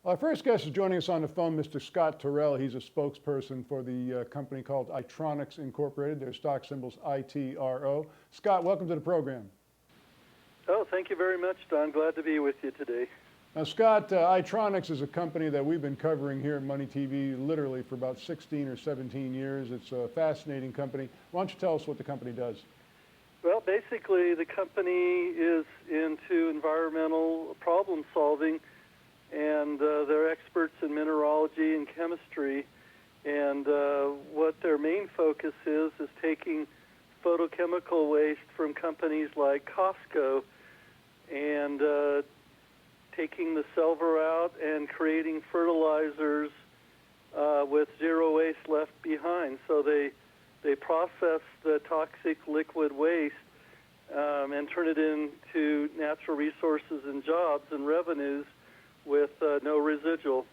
Our first guest is joining us on the phone, Mr. Scott Terrell. He's a spokesperson for the company called Itronics Incorporated. Their stock symbol's ITRO. Scott, welcome to the program. Oh, thank you very much, Don. Glad to be with you today. Now, Scott, Itronics is a company that we've been covering here at MoneyTV literally for about 16 or 17 years. It's a fascinating company. Why don't you tell us what the company does? Well, basically, the company is into environmental problem solving, and they're experts in mineralogy and chemistry. And what their main focus is taking photochemical waste from companies like Costco and taking the silver out and creating fertilizers with zero waste left behind. So they process the toxic liquid waste and turn it into natural resources and jobs and revenues with no residual.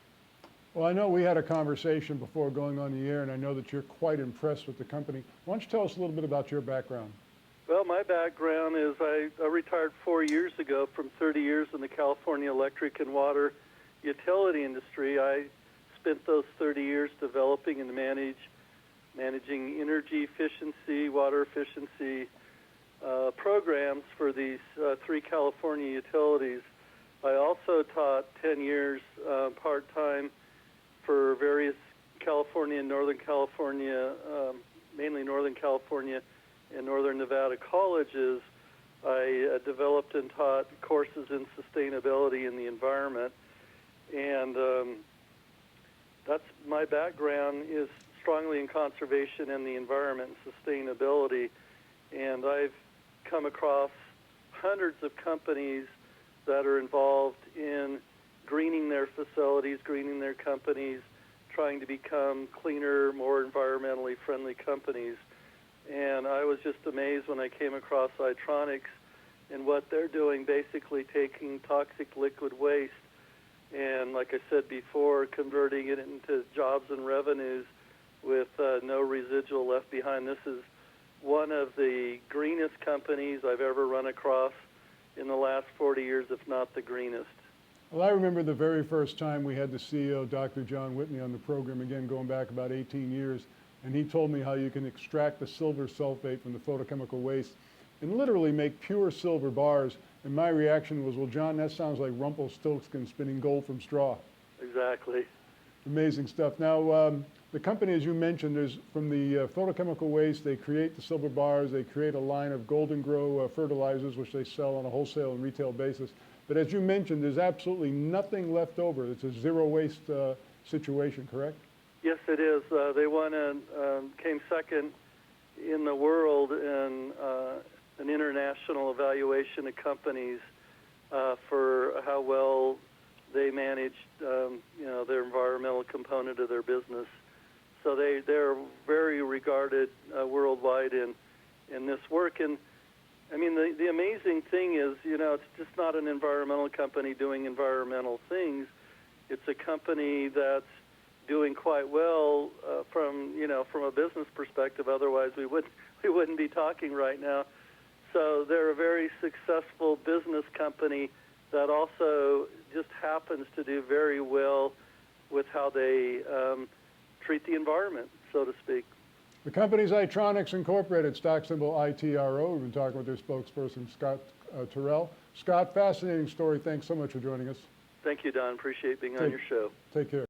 Well, I know we had a conversation before going on the air, and I know that you're quite impressed with the company. Why don't you tell us a little bit about your background? Well, my background is I retired 4 years ago from 30 years in the California electric and water utility industry. I spent those 30 years developing and managing energy efficiency, water efficiency programs for these three California utilities. I also taught 10 years part-time for various California and Northern California, mainly Northern California and Northern Nevada colleges. I developed and taught courses in sustainability and the environment, and that's my background is strongly in conservation and the environment and sustainability, and I've come across hundreds of companies that are involved in greening their facilities, greening their companies, trying to become cleaner, more environmentally friendly companies. And I was just amazed when I came across Itronics and what they're doing, basically taking toxic liquid waste and, like I said before, converting it into jobs and revenues with no residual left behind. This is one of the greenest companies I've ever run across in the last 40 years, if not the greenest. Well, I remember the very first time we had the CEO, Dr. John Whitney, on the program, again going back about 18 years, and he told me how you can extract the silver sulfate from the photochemical waste and literally make pure silver bars. And my reaction was, well, John, that sounds like Rumpelstiltskin spinning gold from straw. Exactly. Amazing stuff. Now, the company, as you mentioned, is from the photochemical waste, they create the silver bars, they create a line of Golden Grow fertilizers, which they sell on a wholesale and retail basis. But as you mentioned, there's absolutely nothing left over. It's a zero waste situation, correct? Yes, it is. They came second in the world in an international evaluation of companies for how well they managed, their environmental component of their business. So they're very regarded worldwide in this work. And I mean, the amazing thing is, it's just not an environmental company doing environmental things. It's a company that's doing quite well from a business perspective. Otherwise, we wouldn't be talking right now. So they're a very successful business company that also just happens to do very well with how they treat the environment, so to speak. The company's Itronics Incorporated, stock symbol ITRO. We've been talking with their spokesperson, Scott Terrell. Scott, fascinating story. Thanks so much for joining us. Thank you, Don. Appreciate being on your show. Take care.